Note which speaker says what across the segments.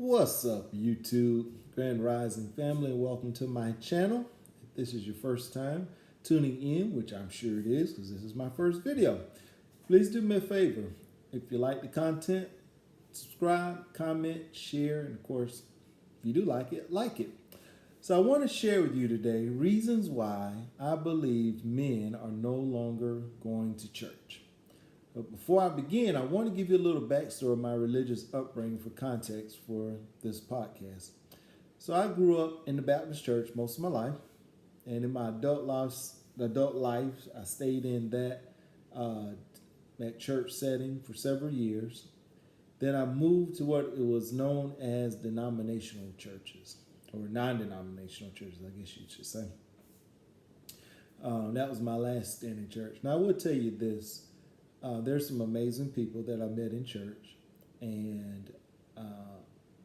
Speaker 1: What's up, YouTube? Grand Rising family, and welcome to my channel. If this is your first time tuning in, which I'm sure it is because this is my first video, please do me a favor. If you like the content, subscribe, comment, share, and of course, if you do like it, like it. So I want to share with you today reasons why I believe men are no longer going to church. But before I begin, I want to give you a little backstory of my religious upbringing for context for this podcast. So I grew up in the Baptist church most of my life, and in my adult life, I stayed in that church setting for several years. Then I moved to what it was known as denominational churches, or non-denominational churches, I guess you should say. That was my last stint in church. Now I will tell you this. There's some amazing people that I met in church, and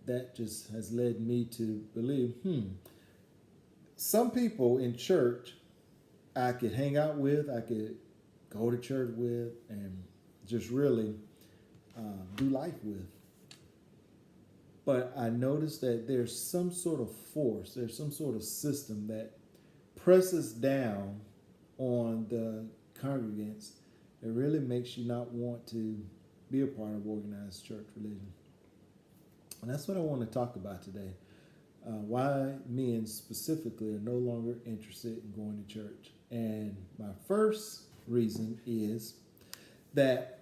Speaker 1: that just has led me to believe, some people in church I could hang out with, I could go to church with, and just really do life with. But I noticed that there's some sort of force, there's some sort of system that presses down on the congregants. It really makes you not want to be a part of organized church religion. And that's what I want to talk about today. Why men specifically are no longer interested in going to church. And my first reason is that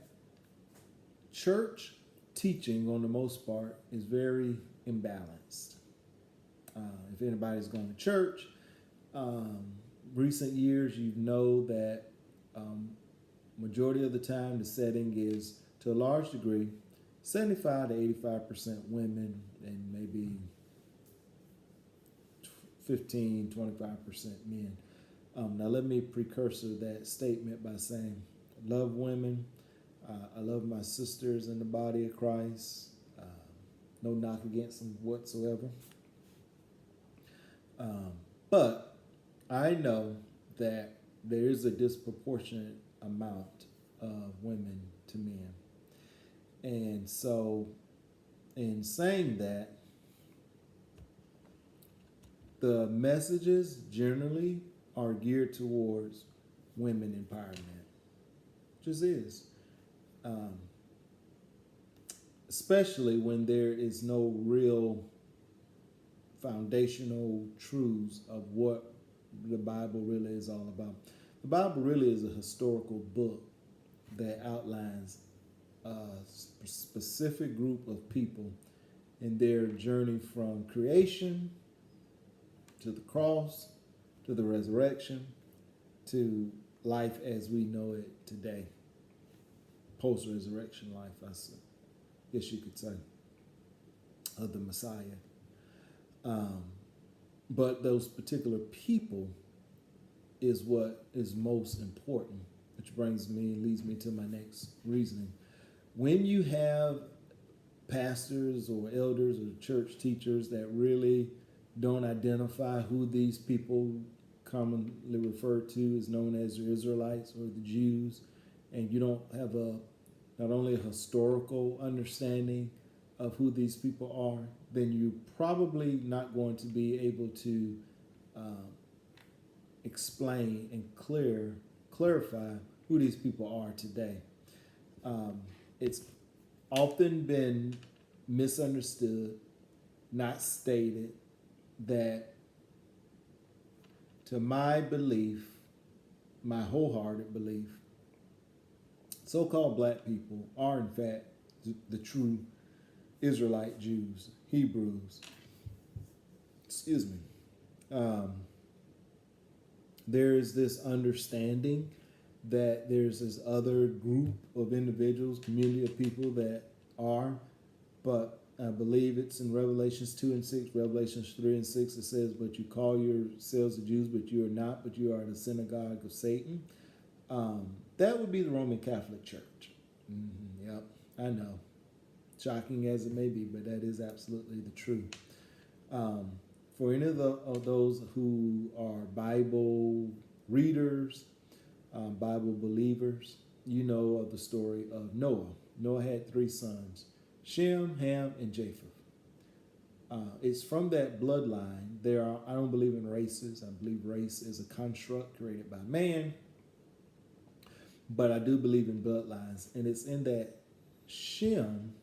Speaker 1: church teaching, on the most part, is very imbalanced. If anybody's going to church, recent years, you know that majority of the time the setting is, to a large degree, 75 to 85% women and maybe 15, 25% men. Now let me precursor that statement by saying, I love women. I love my sisters in the body of Christ. No knock against them whatsoever. But I know that there is a disproportionate amount of women to men. And so, in saying that, the messages generally are geared towards women empowerment. Just is. Especially when there is no real foundational truths of what the Bible really is all about. The Bible really is a historical book that outlines a specific group of people in their journey from creation to the cross to the resurrection to life as we know it today. Post-resurrection life, I guess you could say, of the Messiah. But those particular people is what is most important, which leads me to my next reasoning. When you have pastors or elders or church teachers that really don't identify who these people commonly referred to as known as the Israelites or the Jews, and you don't have not only a historical understanding of who these people are, then you're probably not going to be able to explain and clarify who these people are today. It's often been misunderstood, not stated, that to my belief, my wholehearted belief, so-called black people are in fact the true Israelite Jews, Hebrews. Excuse me. There is this understanding that there's this other group of individuals, community of people that are, but I believe it's in Revelations 2 and 6, Revelations 3 and 6, it says, but you call yourselves the Jews, but you are not, but you are the synagogue of Satan. That would be the Roman Catholic Church. Yep, I know. Shocking as it may be, but that is absolutely the truth. For any of those who are Bible readers, Bible believers, you know of the story of Noah. Noah had 3 sons, Shem, Ham, and Japheth. It's from that bloodline. I don't believe in races. I believe race is a construct created by man. But I do believe in bloodlines. And it's in that Shem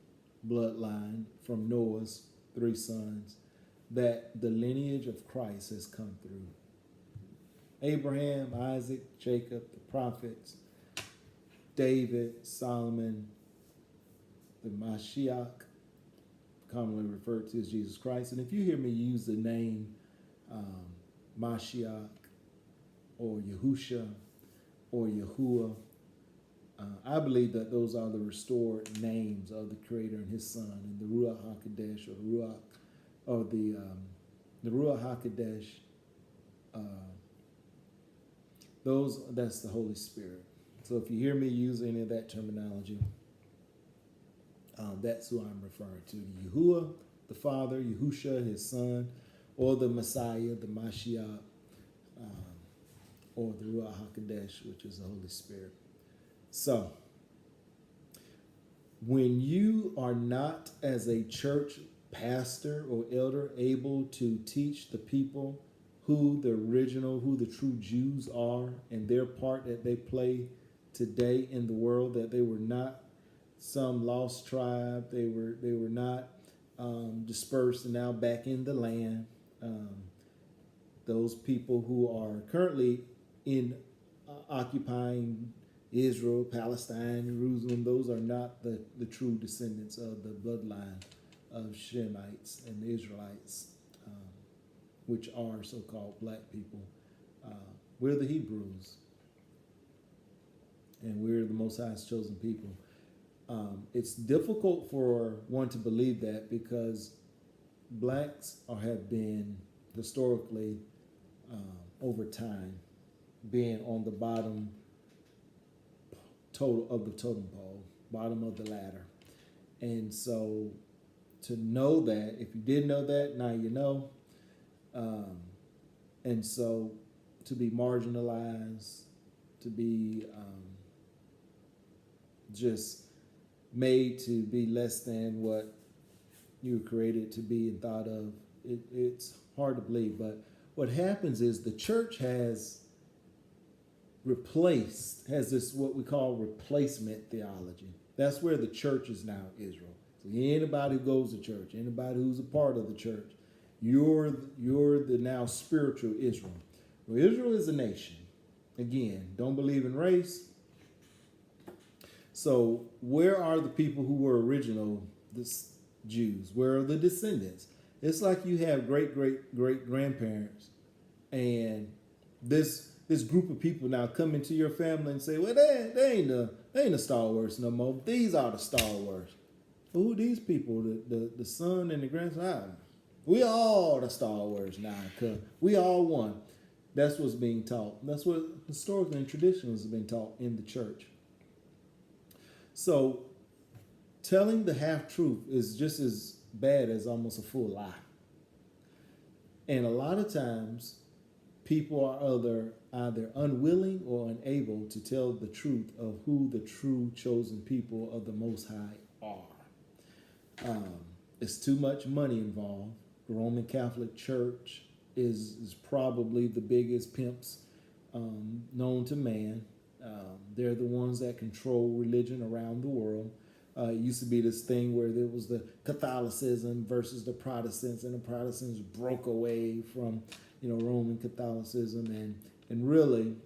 Speaker 1: bloodline from Noah's 3 sons that the lineage of Christ has come through. Abraham, Isaac, Jacob, the prophets, David, Solomon, the Mashiach, commonly referred to as Jesus Christ. And if you hear me use the name Mashiach or Yahusha or Yahuwah, I believe that those are the restored names of the Creator and His Son, and the Ruach HaKodesh or the Ruach, or the Ruach HaKodesh. That's the Holy Spirit. So if you hear me use any of that terminology, that's who I'm referring to. Yahuwah, the Father, Yahusha, His Son, or the Messiah, the Mashiach, or the Ruach HaKodesh, which is the Holy Spirit. So, when you are not, as a church pastor or elder, able to teach the people who the true Jews are and their part that they play today in the world, that they were not some lost tribe, they were not dispersed and now back in the land. Those people who are currently in occupying Israel, Palestine, Jerusalem, those are not the true descendants of the bloodline of Shemites and the Israelites, which are so-called black people. We're the Hebrews, and we're the Most High's chosen people. It's difficult for one to believe that because blacks have been historically, over time, being on the bottom of the totem pole, bottom of the ladder. And so to know that, if you didn't know that, now you know. And so to be marginalized, to be just made to be less than what you were created to be and thought of, it's hard to believe. But what happens is the church has this what we call replacement theology. That's where the church is now Israel. So anybody who goes to church, anybody who's a part of the church, you're the now spiritual Israel. Well, Israel is a nation. Again, don't believe in race. So where are the people who were original Jews? Where are the descendants? It's like you have great grandparents, and this group of people now come into your family and say, well, they ain't the stalwarts no more. These are the stalwarts. Well, who are these people? The son and the grandson? We all the stalwarts now, because we all one. That's what's being taught. That's what historically and traditionally has been taught in the church. So telling the half-truth is just as bad as almost a full lie. And a lot of times, people are either unwilling or unable to tell the truth of who the true chosen people of the Most High are. It's too much money involved. The Roman Catholic Church is probably the biggest pimps known to man. They're the ones that control religion around the world. It used to be this thing where there was the Catholicism versus the Protestants, and the Protestants broke away from Roman Catholicism, and really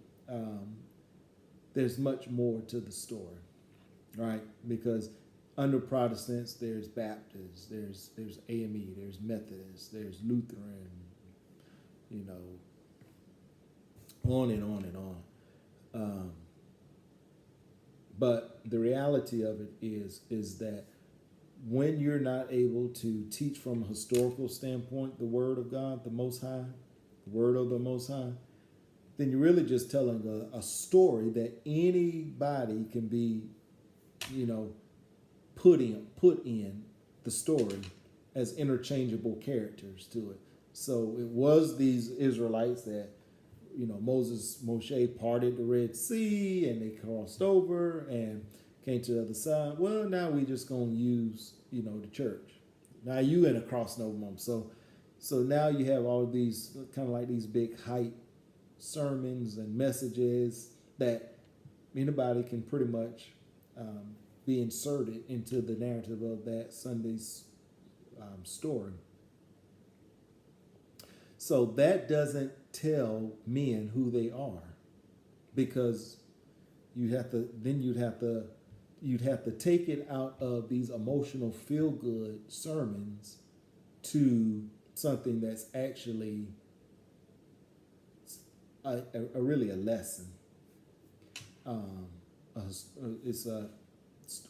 Speaker 1: there's much more to the story, right? Because under Protestants, there's Baptists, there's AME, there's Methodist, there's Lutheran, on and on and on. But the reality of it is that when you're not able to teach from a historical standpoint the Word of God, the Most High, the Word of the Most High, then you're really just telling a story that anybody can be, put in the story as interchangeable characters to it. So it was these Israelites that, Moshe parted the Red Sea and they crossed over and came to the other side. Well, now we just going to use, the church. Now you in a crossover moment. So now you have all these kind of like these big hype sermons and messages that anybody can pretty much be inserted into the narrative of that Sunday's story. So that doesn't tell men who they are, because you'd have to take it out of these emotional feel good sermons to something that's actually really a lesson. It's a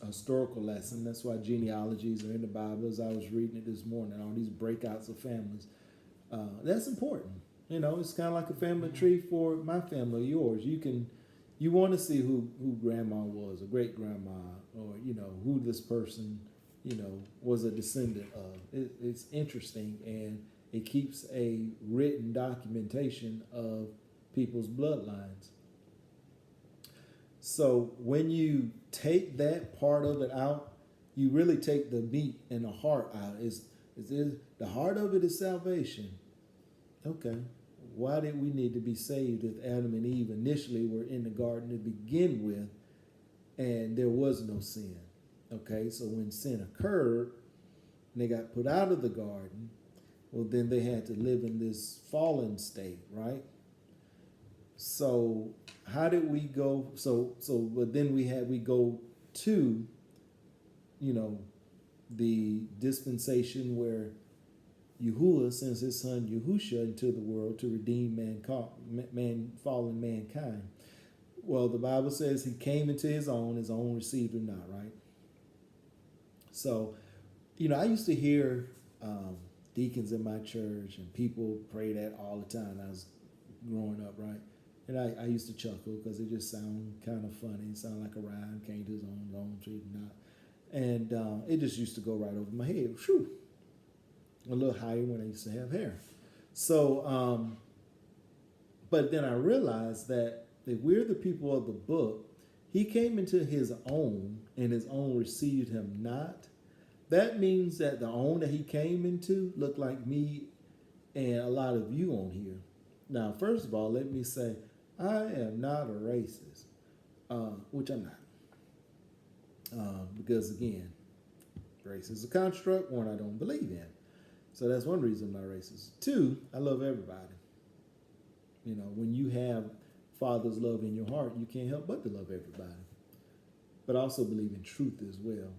Speaker 1: historical lesson. That's why genealogies are in the Bible. As I was reading it this morning, all these breakouts of families. That's important. It's kind of like a family tree for my family or yours. You want to see who grandma was, or great grandma, or who this person was a descendant of. It's interesting, and it keeps a written documentation of people's bloodlines. So when you take that part of it out, you really take the meat and the heart out. The heart of it is salvation. Okay, why did we need to be saved if Adam and Eve initially were in the garden to begin with, and there was no sin? Okay, so when sin occurred and they got put out of the garden, well, then they had to live in this fallen state, right? So how did we go? But then we go to, the dispensation where Yahuwah sends his son Yahusha into the world to redeem fallen mankind. Well, the Bible says he came into his own received him not, right? So, I used to hear deacons in my church and people pray that all the time when I was growing up, right? And I used to chuckle because it just sounded kind of funny. It sounded like a rhyme, came to his own, received him not. And it just used to go right over my head. Whew. A little higher when I used to have hair. So, but then I realized that if we're the people of the book, he came into his own, and his own received him not. That means that the own that he came into looked like me and a lot of you on here. Now, first of all, let me say, I am not a racist, which I'm not. Because again, race is a construct, one I don't believe in. So that's one reason I'm not racist. Two, I love everybody. When you have Father's love in your heart, you can't help but to love everybody. But I also believe in truth as well.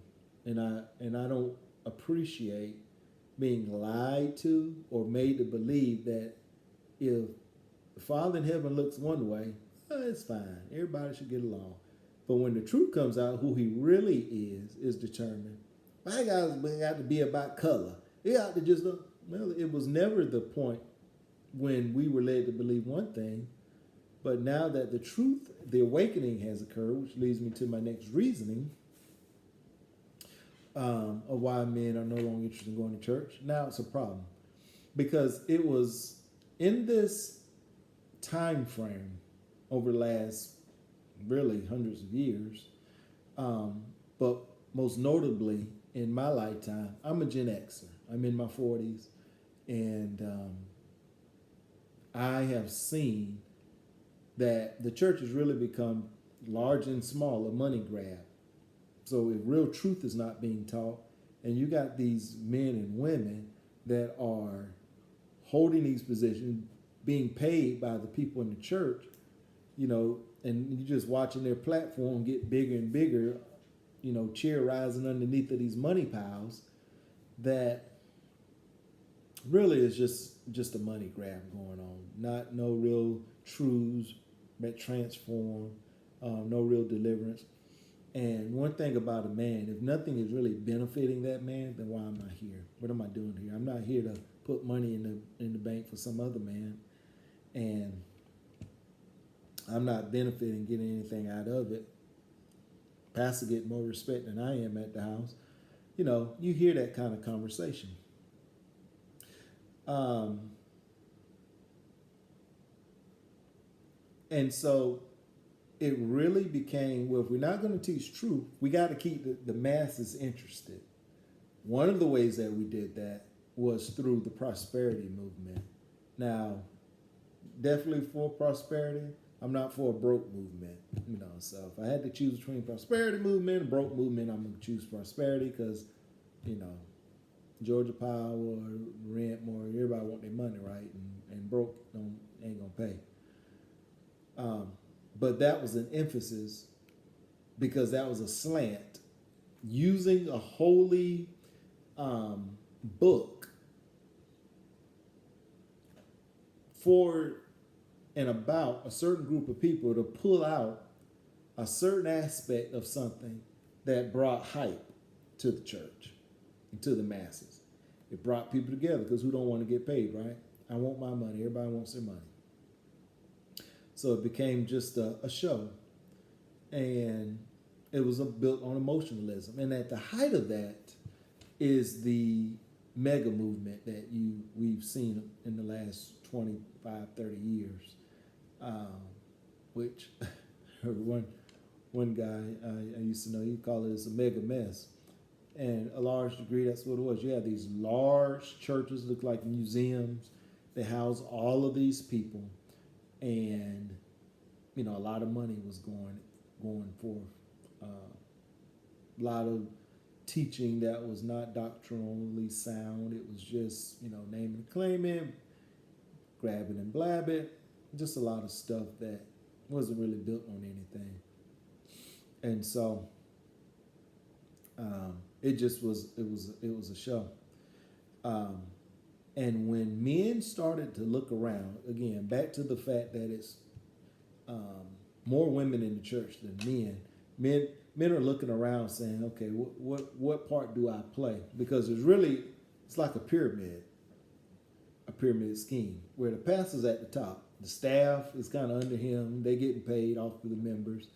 Speaker 1: And I don't appreciate being lied to or made to believe that if the Father in heaven looks one way, it's fine. Everybody should get along. But when the truth comes out, who he really is determined. My guys got to be about color. It ought to just look, well, it was never the point when we were led to believe one thing. But now that the truth, the awakening has occurred, which leads me to my next reasoning of why men are no longer interested in going to church. Now it's a problem. Because it was in this time frame over the last really hundreds of years, but most notably in my lifetime, I'm a Gen Xer. I'm in my 40s, and I have seen that the church has really become large and small, a money grab. So if real truth is not being taught, and you got these men and women that are holding these positions, being paid by the people in the church, and you're just watching their platform get bigger and bigger, cheer rising underneath of these money piles, that really is just a money grab going on. No real truths that transform, no real deliverance. And one thing about a man, if nothing is really benefiting that man, then why am I here? What am I doing here? I'm not here to put money in the bank for some other man, and I'm not benefiting, getting anything out of it. Pastor get more respect than I am at the house. You hear that kind of conversation. And so it really became, well, if we're not going to teach truth, we got to keep the masses interested. one of the ways that we did that was through the prosperity movement. Now, definitely for prosperity. I'm not for a broke movement, So if I had to choose between prosperity movement and broke movement, I'm gonna choose prosperity because, you know, Georgia Power, rent more, everybody want their money, right? And broke ain't gonna pay. But that was an emphasis because that was a slant using a holy book for and about a certain group of people to pull out a certain aspect of something that brought hype to the church and to the masses. It brought people together because who don't want to get paid, right? I want my money. Everybody wants their money. So it became just a show. And it was built on emotionalism. And at the height of that is the mega movement that we've seen in the last 25, 30 years, which one guy I used to know, he'd call it a mega mess. And a large degree, that's what it was. You have these large churches, look like museums. They house all of these people. And, a lot of money was going forth. A lot of teaching that was not doctrinally sound. It was just, name and claim it, grab it and blab it. Just a lot of stuff that wasn't really built on anything. And so it just was, it was a show. And when men started to look around, again, back to the fact that it's more women in the church than men are looking around saying, okay, what part do I play? Because it's like a pyramid scheme where the pastor's at the top, the staff is kind of under him, they getting paid off of the members,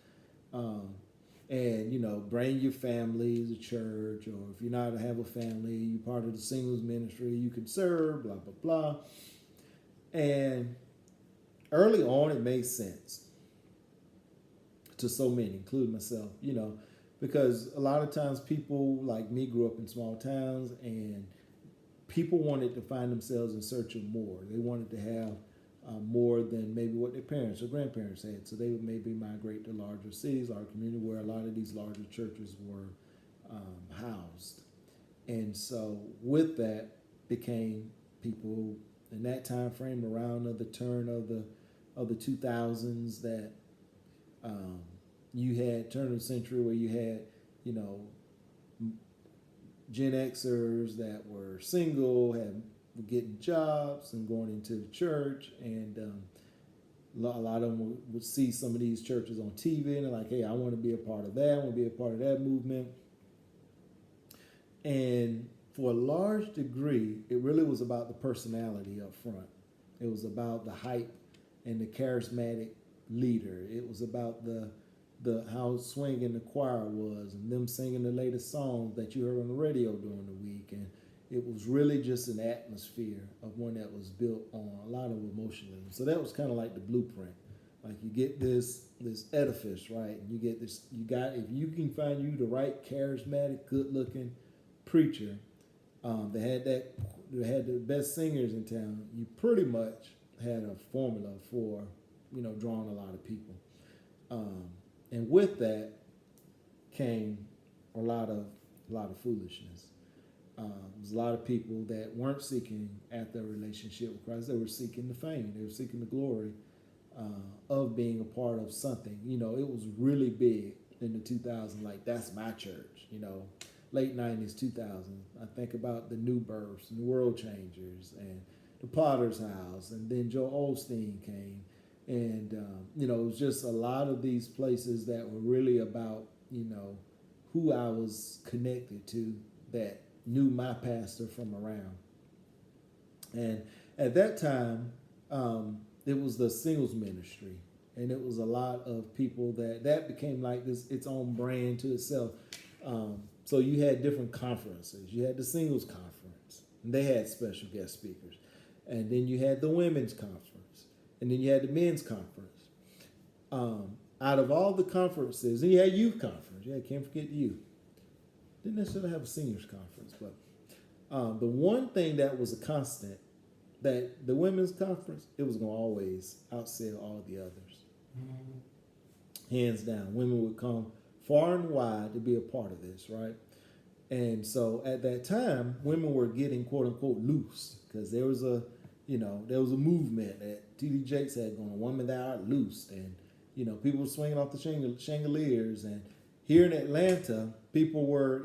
Speaker 1: and bring your family to church, or if you're not have a family, you're part of the singles ministry, you can serve, blah blah blah. And early on, it made sense to so many, including myself, because a lot of times people like me grew up in small towns, and people wanted to find themselves in search of more. They wanted to have more than maybe what their parents or grandparents had. So they would maybe migrate to larger cities, larger community, where a lot of these larger churches were housed. And so with that became people in that time frame around the turn of the 2000s that you had turn of the century where you had, Gen Xers that were single, were getting jobs and going into the church, and a lot of them would see some of these churches on TV and they're like, hey, I want to be a part of that. I want to be a part of that movement. And for a large degree, it really was about the personality up front. It was about the hype and the charismatic leader. It was about the how swinging the choir was, and them singing the latest songs that you heard on the radio during the week. And it was really just an atmosphere of one that was built on a lot of emotionalism. So that was kind of like the blueprint. Like you get this edifice, right? And you get this, if you can find you the right charismatic, good looking preacher, that had the best singers in town, you pretty much had a formula for, drawing a lot of people. And with that came a lot of foolishness. There's a lot of people that weren't seeking after a relationship with Christ. They were seeking the fame. They were seeking the glory of being a part of something. It was really big in the 2000s. Like, that's my church. Late 90s, 2000s. I think about the New Births and the World Changers and the Potter's House, and then Joel Osteen came. And, it was just a lot of these places that were really about, who I was connected to that knew my pastor from around. And at that time, it was the singles ministry. And it was a lot of people that became like its own brand to itself. So you had different conferences. You had the singles conference, and they had special guest speakers. And then you had the women's conference. And then you had the men's conference. Out of all the conferences, and you had youth conference. Yeah, can't forget the youth. Didn't necessarily have a seniors conference, but The one thing that was a constant, that the women's conference, it was going to always outsell all the others. Hands down. Women would come far and wide to be a part of this, right? And so at that time, women were getting quote unquote loose because there was a, there was a movement that T.D. Jakes had going, woman thou art loosed. And, people were swinging off the chandeliers. And here in Atlanta, people were,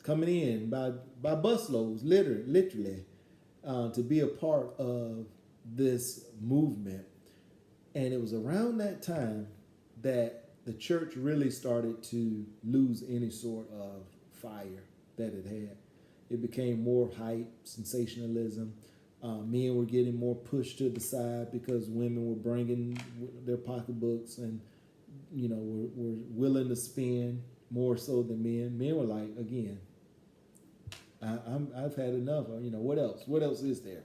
Speaker 1: coming in by busloads, literally, to be a part of this movement. And it was around that time that the church really started to lose any sort of fire that it had. It became more hype, sensationalism. Men were getting more pushed to the side because women were bringing their pocketbooks and, were willing to spend more so than men. Men were like, again, I've had enough. What else? What else is there?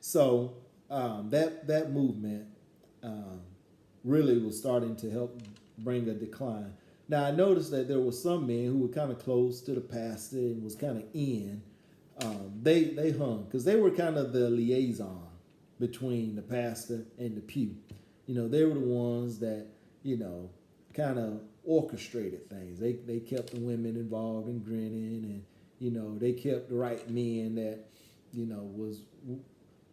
Speaker 1: So that movement really was starting to help bring a decline. Now I noticed that there were some men who were kind of close to the pastor and was kind of in. They hung because they were kind of the liaison between the pastor and the pew. They were the ones that kind of orchestrated things. They kept the women involved in grinning, and they kept the right men that was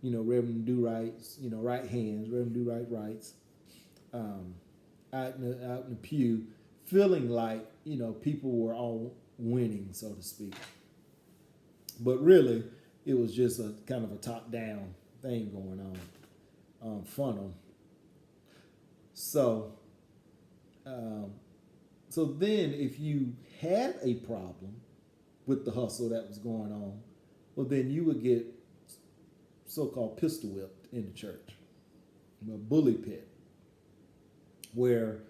Speaker 1: Reverend Do Right's right hands, Reverend Do Right rights, out in the pew, feeling like people were all winning, so to speak. But really, it was just a kind of a top-down thing going on, funnel. So then if you had a problem with the hustle that was going on, well, then you would get so-called pistol whipped in the church, a bully pit, where,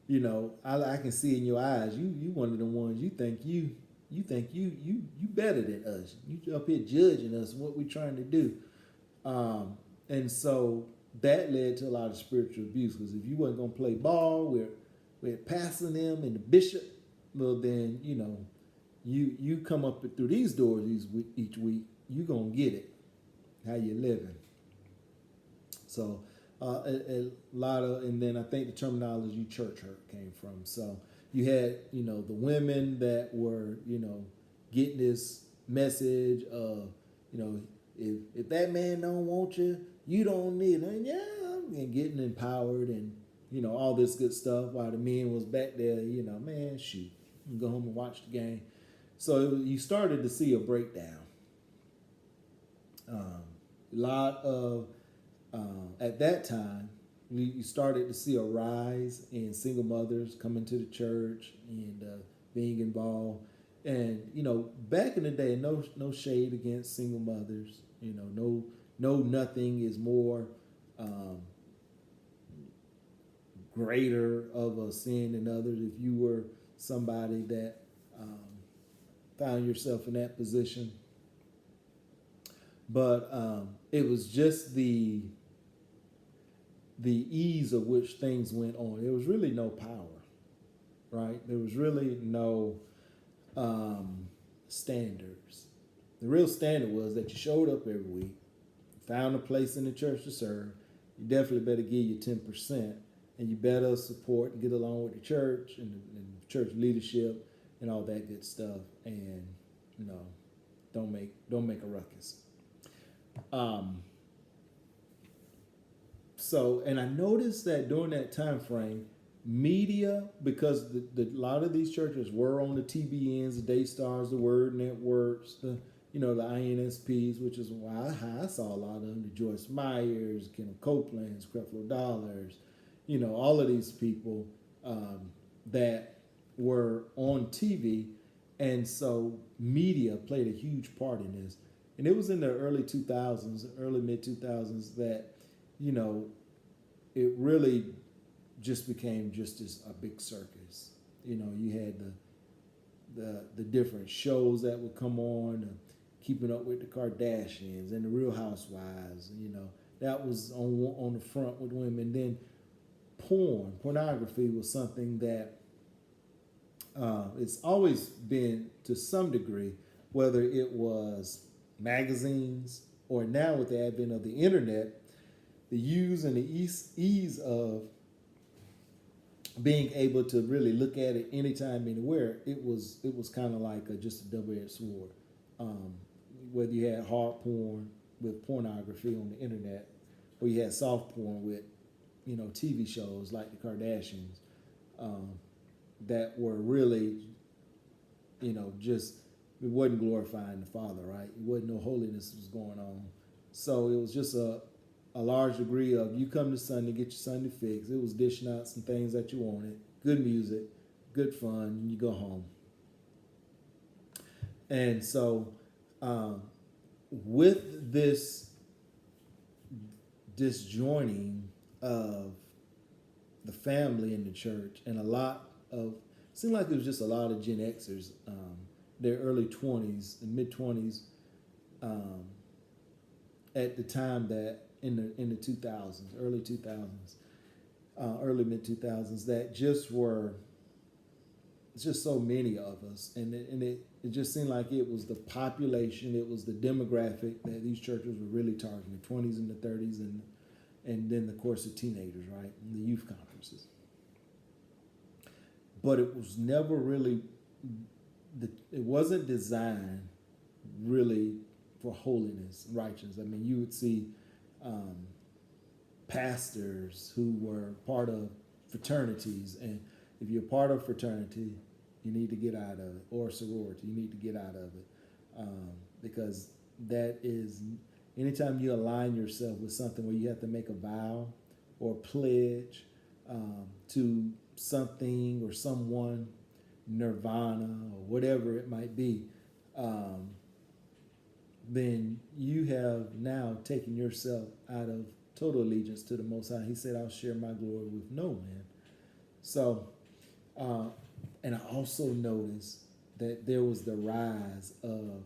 Speaker 1: I can see in your eyes, you one of the ones you think you better than us. You up here judging us, what we're trying to do. And so that led to a lot of spiritual abuse, because if you wasn't going to play ball with passing them and the bishop, well then, you come up through these doors each week, you going to get it, how you living. So a lot of, and then I think the terminology church hurt came from. So you had, the women that were, getting this message of, if that man don't want you, you don't need him. And getting empowered and, all this good stuff, while the men was back there, man, shoot, go home and watch the game. So you started to see a breakdown. A lot of, at that time, you started to see a rise in single mothers coming to the church and being involved. And, back in the day, no shade against single mothers. No nothing is more greater of a sin than others. If you were somebody that found yourself in that position. But it was just the ease of which things went on. There was really no power, right? There was really no standards. The real standard was that you showed up every week, found a place in the church to serve. You definitely better give you 10%, and you better support and get along with the church and church leadership and all that good stuff. And don't make a ruckus. So, and I noticed that during that time frame, media, because a lot of these churches were on the TBNs, the Daystars, the Word Networks, the INSPs, which is why I saw a lot of them, the Joyce Meyers, Kenneth Copelands, Creflo Dollars, all of these people that were on TV. And so media played a huge part in this. And it was in the early 2000s, early mid-2000s that, it really just became just as a big circus. You had the different shows that would come on, Keeping Up with the Kardashians and the Real Housewives. That was on the front with women. Then pornography was something that it's always been to some degree, whether it was magazines or now with the advent of the internet, the use and the ease of being able to really look at it anytime, anywhere. It was kind of like just a double-edged sword. Um, Whether you had hard porn with pornography on the internet, or you had soft porn with TV shows like the Kardashians, um, that were really just it wasn't glorifying the Father, right? It wasn't no holiness was going on. So it was just a large degree of you come to Sunday, get your Sunday fix. It was dishing out some things that you wanted, good music, good fun, and you go home. And so um, with this disjoining of the family in the church, and a lot of it seemed like it was just a lot of Gen Xers, their early 20s and mid 20s, um, at the time that in the 2000s, early 2000s, early mid 2000s, that just were just so many of us, and it just seemed like it was the population, it was the demographic that these churches were really targeting, the 20s and the 30s, and then the course of teenagers, right, and the youth conferences. But it was never really, it wasn't designed really for holiness and righteousness. I mean, you would see um, pastors who were part of fraternities, and if you're part of a fraternity, you need to get out of it, or sorority, you need to get out of it, because that is, anytime you align yourself with something where you have to make a vow or pledge to something or someone, nirvana or whatever it might be, then you have now taken yourself out of total allegiance to the Most High. He said, I'll share my glory with no man. So, and I also noticed that there was the rise of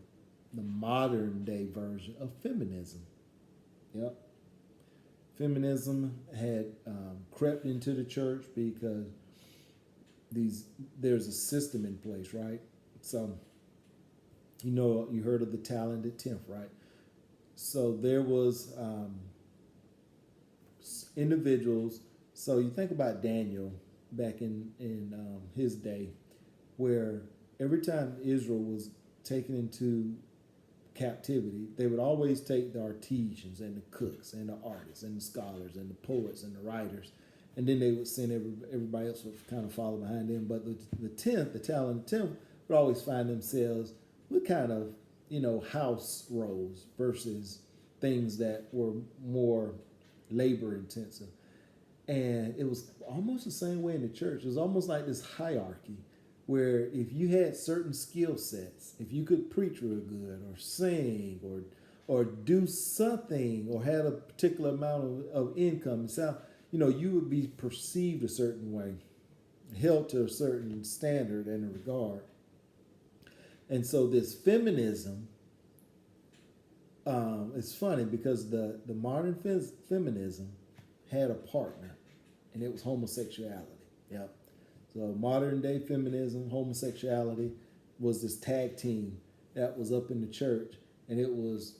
Speaker 1: the modern day version of feminism. Yep. Feminism had crept into the church because there's a system in place, right? So, you heard of the talented tenth, right? So there was individuals. So you think about Daniel back in his day, where every time Israel was taken into captivity, they would always take the artisans and the cooks and the artists and the scholars and the poets and the writers, and then they would send everybody else would kind of follow behind them. But the talented tenth, would always find themselves with kind of house roles versus things that were more labor intensive. And it was almost the same way in the church. It was almost like this hierarchy where if you had certain skill sets, if you could preach real good or sing or do something or had a particular amount of income, you would be perceived a certain way, held to a certain standard and a regard. And so this feminism, it's funny because the modern feminism had a partner, and it was homosexuality. Yep. So modern day feminism, homosexuality was this tag team that was up in the church, and it was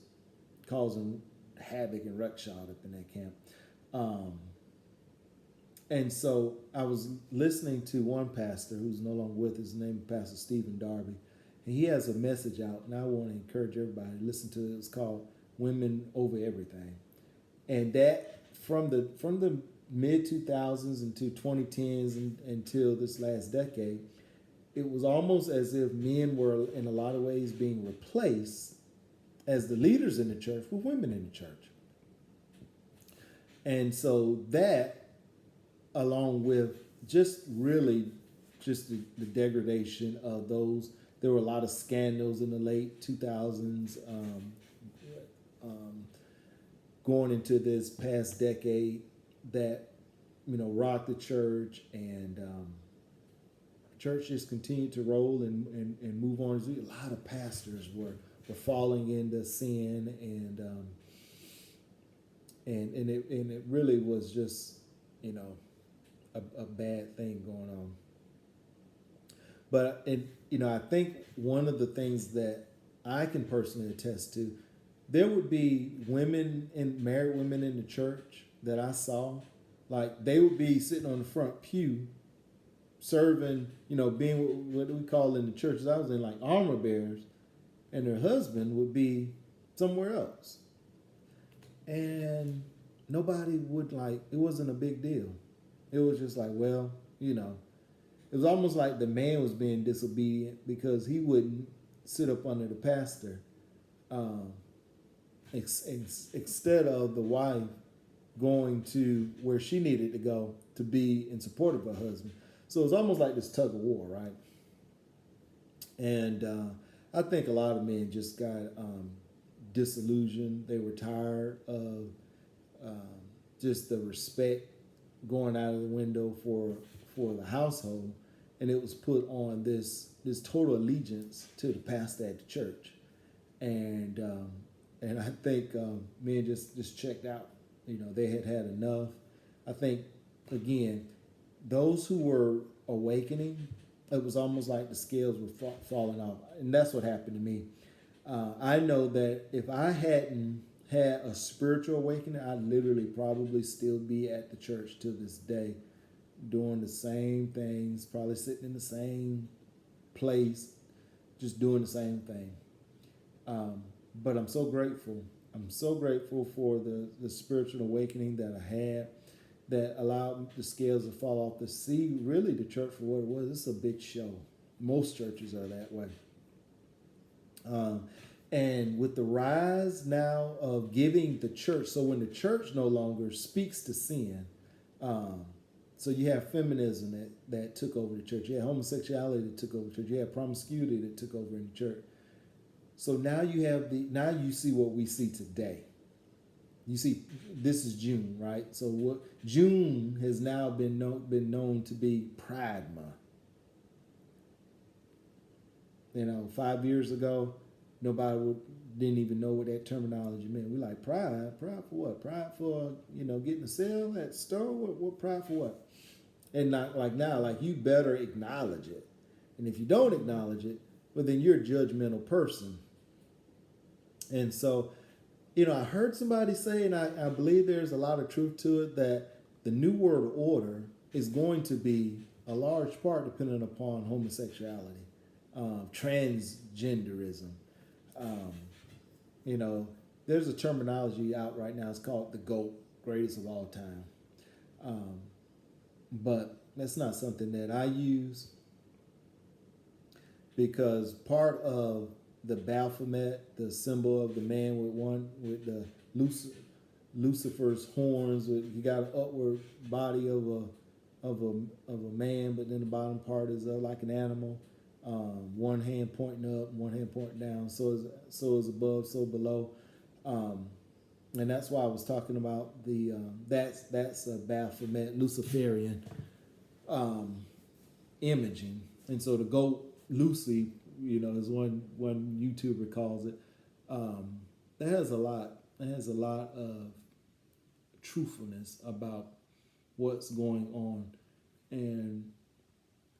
Speaker 1: causing havoc and ruckshot up in that camp. And so I was listening to one pastor who's no longer with us. His name is Pastor Stephen Darby. And he has a message out, and I want to encourage everybody to listen to it. It's called Women Over Everything. And that from the mid 2000s into 2010s until this last decade, it was almost as if men were in a lot of ways being replaced as the leaders in the church with women in the church. And so that, along with just the degradation of those, there were a lot of scandals in the late 2000s, going into this past decade that rocked the church, and church just continued to roll and move on. A lot of pastors were falling into sin, and it really was just a bad thing going on. But I think one of the things that I can personally attest to, there would be women and married women in the church that I saw, like they would be sitting on the front pew serving, being what we call in the churches I was in, like armor bearers, and their husband would be somewhere else. And nobody would like, it wasn't a big deal. It was just like, well, it was almost like the man was being disobedient because he wouldn't sit up under the pastor, um, instead of the wife going to where she needed to go to be in support of her husband. So it was almost like this tug of war, right? And I think a lot of men just got disillusioned. They were tired of um, just the respect going out of the window for the household, and it was put on this total allegiance to the pastor at the church, and I think men just checked out. They had enough. I think again, those who were awakening, it was almost like the scales were falling off, and that's what happened to me. I know that if I hadn't had a spiritual awakening, I'd literally probably still be at the church to this day, doing the same things, probably sitting in the same place, just doing the same thing. But I'm so grateful. I'm so grateful for the spiritual awakening that I had that allowed the scales to fall off to see really the church for what it was. It's a big show. Most churches are that way. And with the rise now of giving the church, so when the church no longer speaks to sin, so you have feminism that took over the church. You had homosexuality that took over the church. You had promiscuity that took over in the church. So now now you see what we see today. You see, this is June, right? So what June has now been known to be Pride Month. 5 years ago, nobody didn't even know what that terminology meant. We like pride for what? Pride for getting a sale at the store. What pride for what? And not like now, like you better acknowledge it. And if you don't acknowledge it, well then you're a judgmental person. And so, I heard somebody say, and I believe there's a lot of truth to it, that the New World Order is going to be a large part dependent upon homosexuality, transgenderism. There's a terminology out right now. It's called the GOAT, greatest of all time. But that's not something that I use because part of the Baphomet, the symbol of the man with the Lucifer's horns, he got an upward body of a man, but then the bottom part is like an animal. One hand pointing up, one hand pointing down. So is above, so below. And that's why I was talking about that's a Baphomet Luciferian imaging. And so the goat Lucy, as one YouTuber calls it. That has a lot of truthfulness about what's going on. And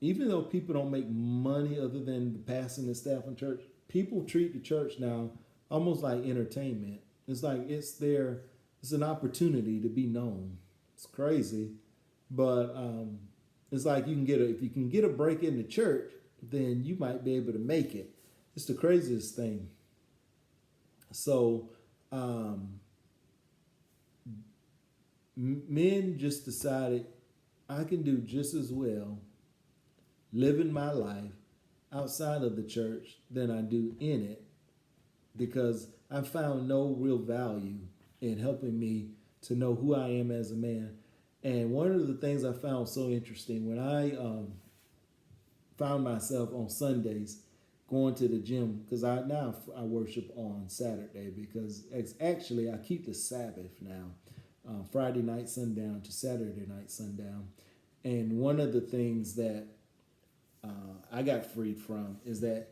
Speaker 1: even though people don't make money other than the passing and staff in church, people treat the church now almost like entertainment. It's like it's an opportunity to be known. It's crazy, but it's like if you can get a break in the church, then you might be able to make it. It's the craziest thing. So men just decided I can do just as well living my life outside of the church than I do in it, because I found no real value in helping me to know who I am as a man. And one of the things I found so interesting when I found myself on Sundays going to the gym, because I worship on Saturday because actually I keep the Sabbath now, Friday night sundown to Saturday night sundown. And one of the things that I got freed from is that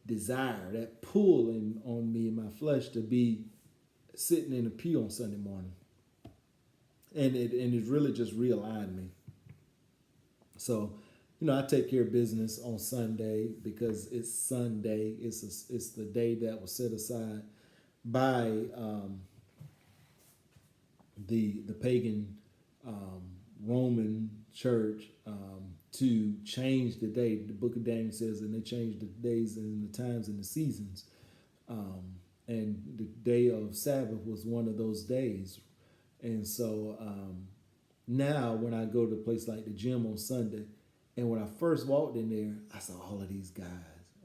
Speaker 1: desire, that pulling on me in my flesh to be sitting in a pew on Sunday morning. And it really just realigned me. So I take care of business on Sunday because it's Sunday. It's the day that was set aside by the pagan um, Roman church to change the day. The Book of Daniel says, and they changed the days and the times and the seasons. Um, and the day of Sabbath was one of those days. And so now when I go to a place like the gym on Sunday, and when I first walked in there, I saw all of these guys.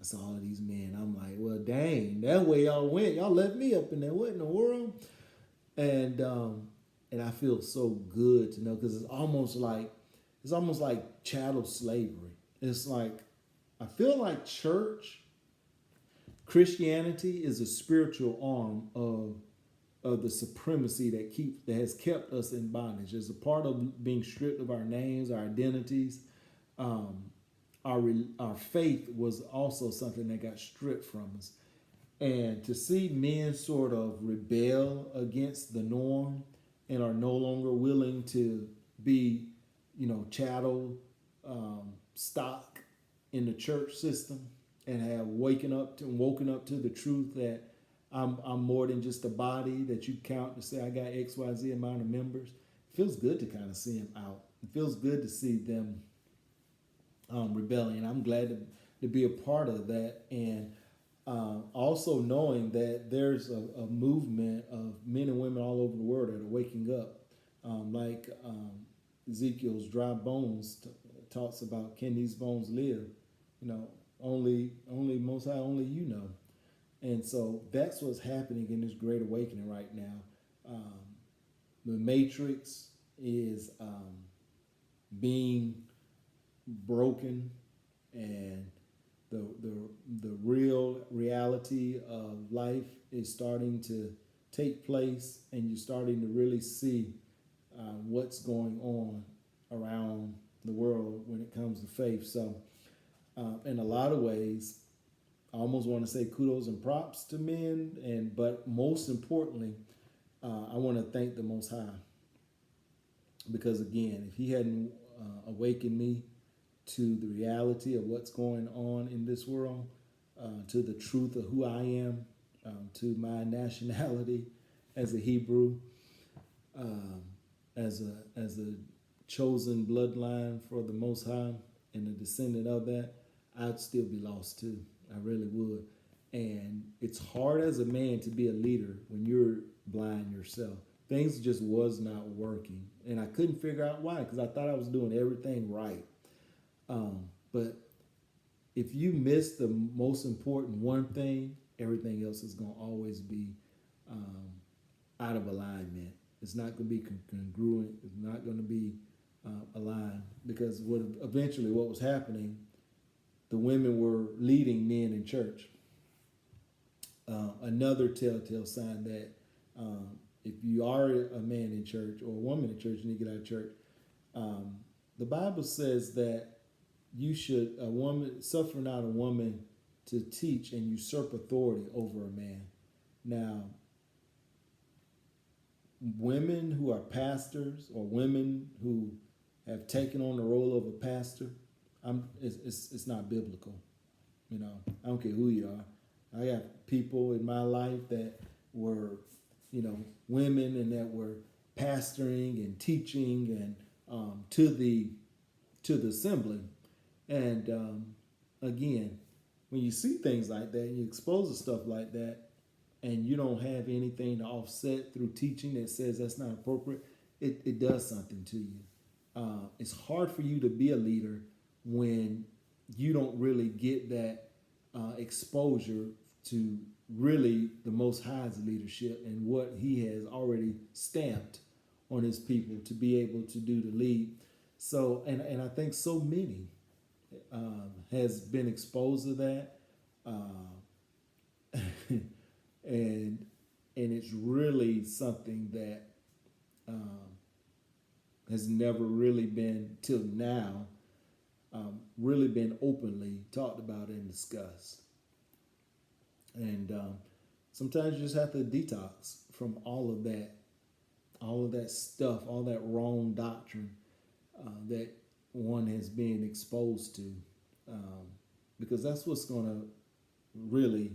Speaker 1: I saw all of these men. I'm like, well, dang, that way y'all went. Y'all left me up in there. What in the world? And and I feel so good to know because it's almost like chattel slavery. It's like I feel like Christianity is a spiritual arm of the supremacy that has kept us in bondage. As a part of being stripped of our names, our identities, um, our faith was also something that got stripped from us. And to see men sort of rebel against the norm and are no longer willing to be, chattel stock in the church system and have woken up to the truth that I'm more than just a body that you count to say I got XYZ amount of members. It feels good to kind of see them out. It feels good to see them rebelling. I'm glad to be a part of that. And also knowing that there's a movement of men and women all over the world that are waking up. Like Ezekiel's dry bones talks about, can these bones live? Only Most High, only you know. And so that's what's happening in this great awakening right now. Um, the matrix is being broken, and the real reality of life is starting to take place, and you're starting to really see what's going on around the world when it comes to faith. So, in a lot of ways, I almost want to say kudos and props to men, but most importantly, I want to thank the Most High because again, if He hadn't awakened me to the reality of what's going on in this world, to the truth of who I am, to my nationality as a Hebrew, um, as a chosen bloodline for the Most High and a descendant of that, I'd still be lost too. I really would. And it's hard as a man to be a leader when you're blind yourself. Things just was not working, and I couldn't figure out why because I thought I was doing everything right. But if you miss the most important one thing, everything else is going to always be um, out of alignment. It's not going to be congruent. It's not going to be aligned because what was happening, the women were leading men in church. Another telltale sign that if you are a man in church or a woman in church, you need to get out of church. The Bible says that a woman suffer not a woman to teach and usurp authority over a man. Now, women who are pastors or women who have taken on the role of a pastor, it's not biblical. I don't care who you are. I got people in my life that were, women and that were pastoring and teaching and to the assembly. And again, when you see things like that, you expose to stuff like that, and you don't have anything to offset through teaching that says that's not appropriate, it does something to you. It's hard for you to be a leader when you don't really get that exposure to really the Most High's leadership and what He has already stamped on His people to be able to do to lead. So, and I think so many has been exposed to that, and it's really something that has never really been till now really been openly talked about and discussed. And sometimes you just have to detox from all of that stuff, all that wrong doctrine that one has been exposed to, um, because that's what's going to really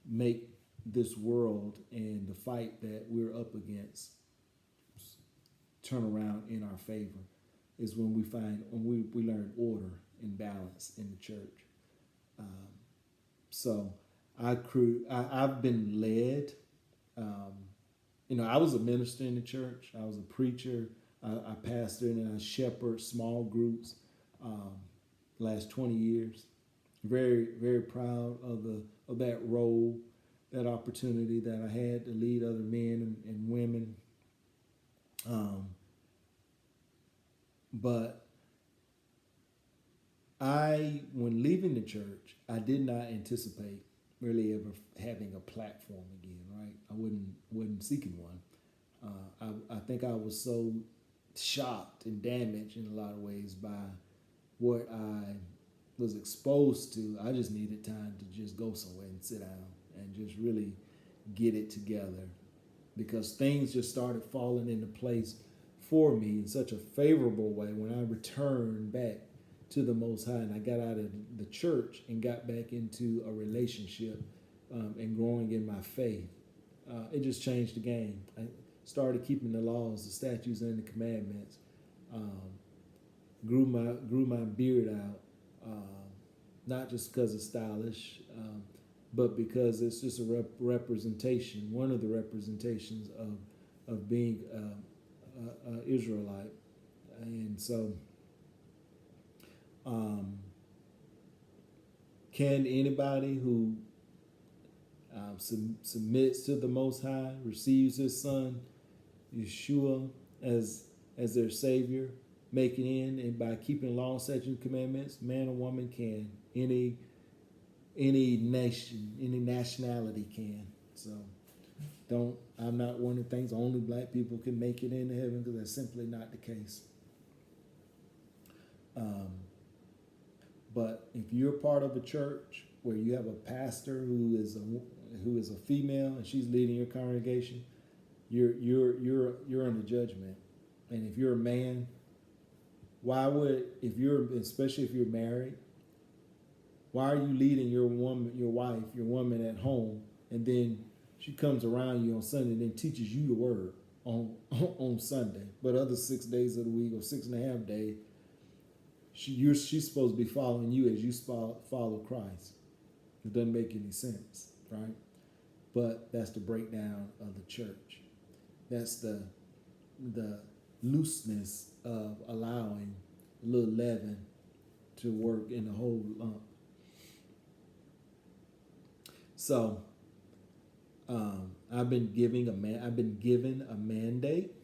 Speaker 1: make this world and the fight that we're up against turn around in our favor, is when we learn order and balance in the church. Um, so I've been led. Um, I was a minister in the church. I was a preacher. I pastored and I shepherd small groups. Um, last 20 years, very very proud of that role, that opportunity that I had to lead other men and women. Um, but when leaving the church, I did not anticipate really ever having a platform again. Right, I wasn't seeking one. I think I was so shocked and damaged in a lot of ways by what I was exposed to. I just needed time to just go somewhere and sit down and just really get it together, because things just started falling into place for me in such a favorable way when I returned back to the Most High, and I got out of the church and got back into a relationship, and growing in my faith. It just changed the game. I started keeping the laws, the statutes, and the commandments. Um, grew my beard out, not just because it's stylish, but because it's just a representation, one of the representations of being a Israelite. And so, can anybody who submits to the Most High, receives His Son Yeshua as their Savior, make it in, and by keeping law, statutes, and commandments, man or woman can. Any nation, any nationality can. So I'm not one of the things only black people can make it into heaven, because that's simply not the case. But if you're part of a church where you have a pastor who is a female and she's leading your congregation, you're under judgment. And if you're a man, especially if you're married, why are you leading your woman at home, and then she comes around you on Sunday and then teaches you the word on Sunday, but other 6 days of the week or 6.5 days, she's supposed to be following you as you follow Christ? It doesn't make any sense, right? But that's the breakdown of the church. That's the looseness of allowing a little leaven to work in the whole lump. So I've been given a mandate.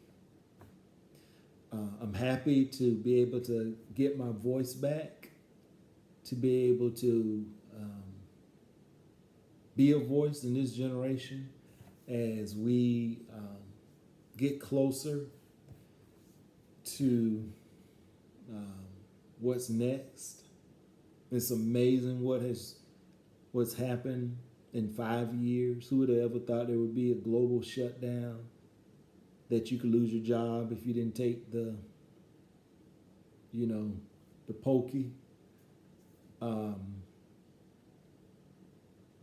Speaker 1: I'm happy to be able to get my voice back, to be able to be a voice in this generation as we get closer to what's next. It's amazing what's happened in 5 years. Who would have ever thought there would be a global shutdown, that you could lose your job if you didn't take the pokey?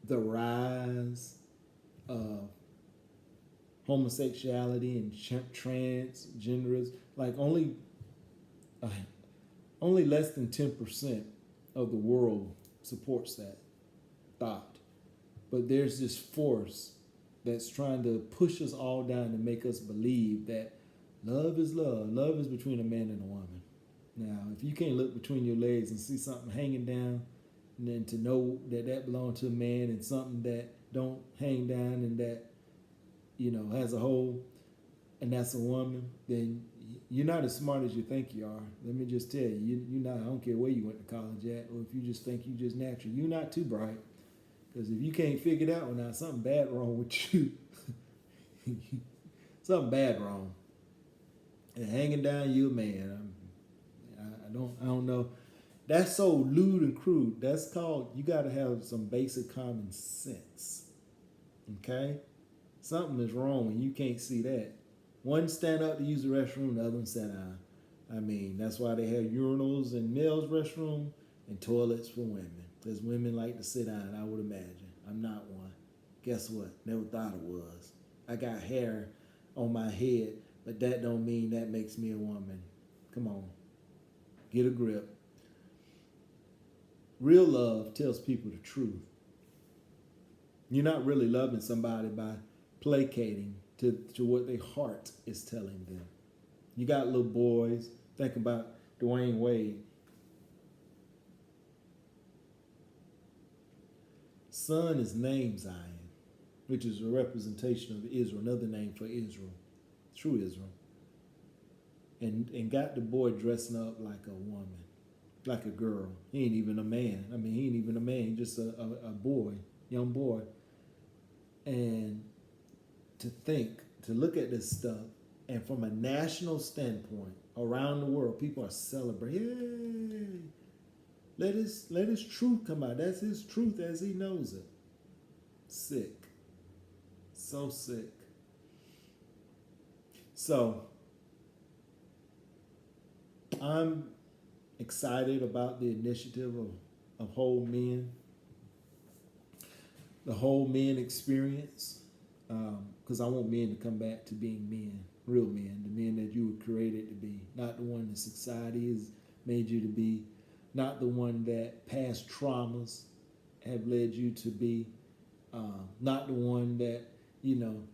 Speaker 1: The rise of homosexuality and transgenderism, like only less than 10% of the world supports that thought. But there's this force that's trying to push us all down to make us believe that love is love. Love is between a man and a woman. Now, if you can't look between your legs and see something hanging down, and then to know that belongs to a man, and something that don't hang down and that has a hole, and that's a woman, then you're not as smart as you think you are. Let me just tell you, you're not. I don't care where you went to college at, or if you just think you just natural. You're not too bright, because if you can't figure it out, well, now something bad wrong with you. Something bad wrong. And hanging down, you a man. I don't know. That's so lewd and crude. That's called, you got to have some basic common sense. Okay? Something is wrong when you can't see that. One stand up to use the restroom, the other one sat down. I mean, that's why they have urinals in males' restroom and toilets for women. Because women like to sit down, I would imagine. I'm not one. Guess what? Never thought it was. I got hair on my head, but that don't mean that makes me a woman. Come on. Get a grip. Real love tells people the truth. You're not really loving somebody by placating to what their heart is telling them. You got little boys. Think about Dwayne Wade. Son is named Zion, which is a representation of Israel, another name for Israel, true Israel. And got the boy dressing up like a woman, like a girl. He ain't even a man. I mean, he ain't even a man, just a boy, young boy. And to look at this stuff, and from a national standpoint, around the world, people are celebrating. Yay! Let his truth come out. That's his truth as he knows it. Sick. So sick. So, I'm excited about the initiative of Whole Men, the Whole Men experience, because I want men to come back to being men, real men, the men that you were created to be, not the one that society has made you to be, not the one that past traumas have led you to be, not the one that,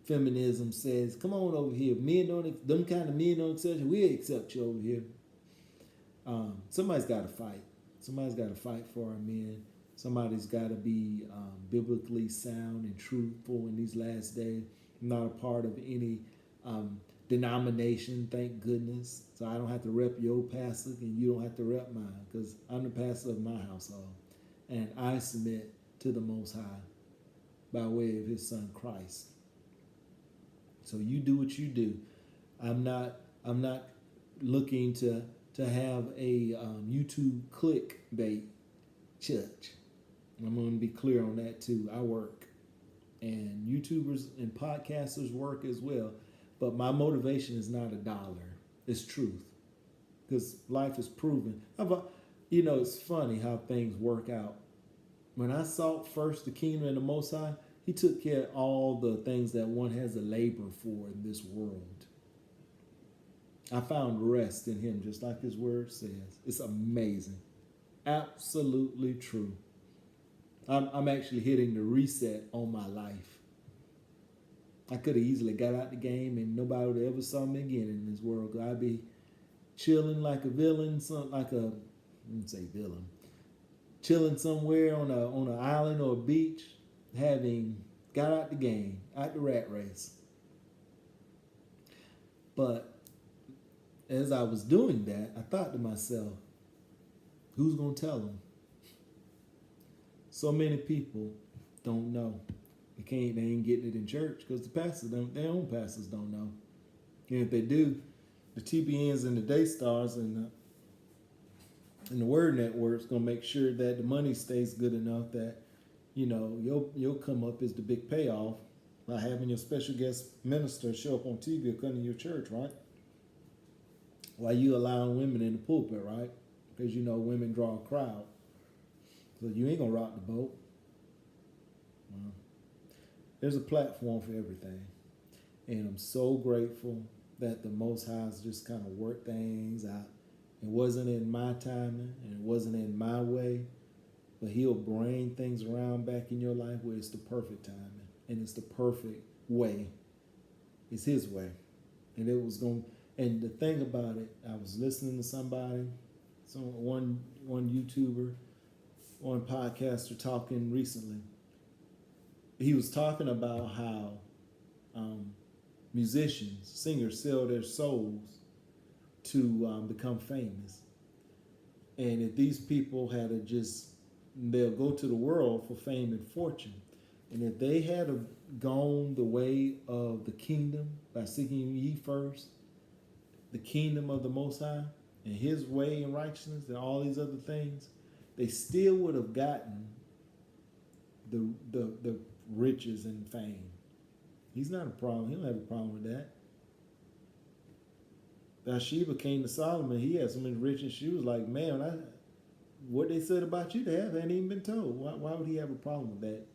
Speaker 1: feminism says, come on over here. Them kind of men don't accept you. We accept you over here. Somebody's got to fight. Somebody's got to fight for our men. Somebody's got to be biblically sound and truthful in these last days. I'm not a part of any denomination, thank goodness. So I don't have to rep your pastor and you don't have to rep mine, because I'm the pastor of my household. And I submit to the Most High by way of his son Christ. So you do what you do. I'm not looking to have a YouTube clickbait church. I'm going to be clear on that too. I work, and YouTubers and podcasters work as well. But my motivation is not $1. It's truth, because life is proven. It's funny how things work out. When I sought first the kingdom and the Most High, he took care of all the things that one has to labor for in this world. I found rest in him, just like his word says. It's amazing. Absolutely true. I'm actually hitting the reset on my life. I could have easily got out the game and nobody would ever saw me again in this world. I'd be chilling like a villain, chilling somewhere on an island or a beach, having got out the game, out the rat race. But as I was doing that, I thought to myself, who's going to tell them? So many people don't know. They ain't getting it in church because the pastors their own pastors don't know. And if they do, the TBNs and the Daystars and the Word Network's going to make sure that the money stays good enough that, you'll come up as the big payoff by having your special guest minister show up on TV or come to your church, right? While you allowing women in the pulpit, right? Because women draw a crowd. So you ain't going to rock the boat. Well, there's a platform for everything. And I'm so grateful that the Most High just kind of worked things out. It wasn't in my timing and it wasn't in my way, but he'll bring things around back in your life where it's the perfect timing and it's the perfect way. It's his way. And and the thing about it, I was listening to somebody, one YouTuber, one podcaster talking recently. He was talking about how musicians, singers sell their souls to become famous. And if these people they'll go to the world for fame and fortune. And if they had gone the way of the kingdom by seeking ye first the kingdom of the Most High and his way and righteousness and all these other things, they still would have gotten the riches and fame. He's not a problem. He don't have a problem with that. Bathsheba came to Solomon. He had so many riches. She was like, man, what they said about you to have hadn't even been told. Why would he have a problem with that?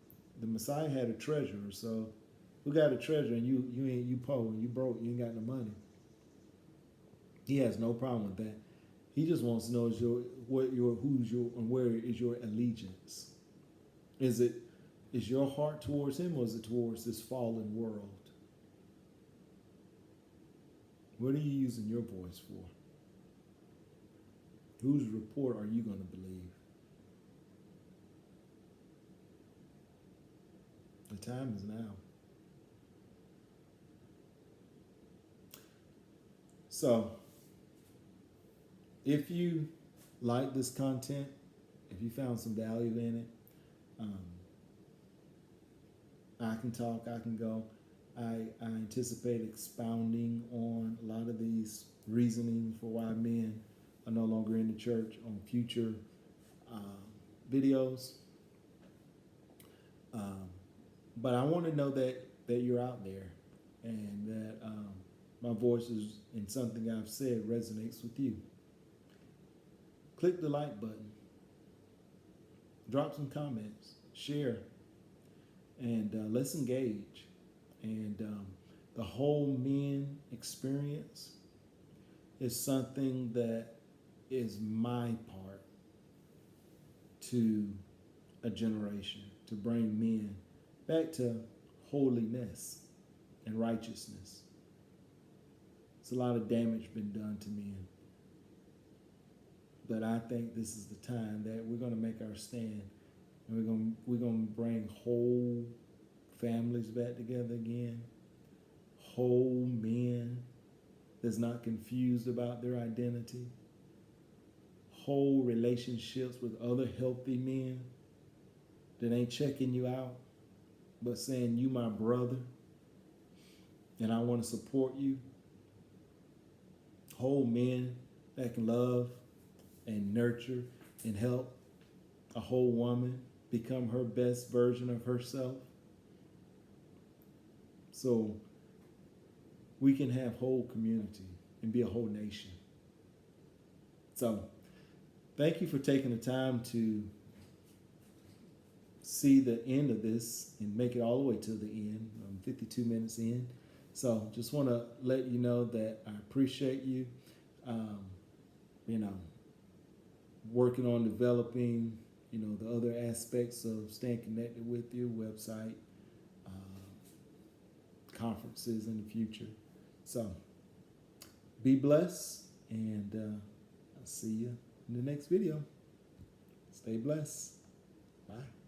Speaker 1: The Messiah had a treasure. So who got a treasure and you poor and you broke, you ain't got no money. He has no problem with that. He just wants to know and where is your allegiance? Is your heart towards him, or is it towards this fallen world? What are you using your voice for? Whose report are you going to believe? The time is now. So, if you like this content, if you found some value in it, I can talk, I can go. I anticipate expounding on a lot of these reasoning for why men are no longer in the church on future videos. But I want to know that you're out there and that my voice is in something I've said resonates with you. Click the like button. Drop some comments. Share. And let's engage. And the whole men experience is something that is my part to a generation, to bring men back to holiness and righteousness. It's a lot of damage been done to men. But I think this is the time that we're going to make our stand. And we're going to bring whole families back together again. Whole men that's not confused about their identity. Whole relationships with other healthy men that ain't checking you out, but saying, you my brother, and I want to support you. Whole men that can love and nurture and help a whole woman become her best version of herself. So we can have whole community and be a whole nation. So thank you for taking the time to see the end of this and make it all the way to the end. I'm 52 minutes in. So just want to let you know that I appreciate you. Working on developing, the other aspects of staying connected with your website, conferences in the future. So be blessed, and I'll see you in the next video. Stay blessed. Bye.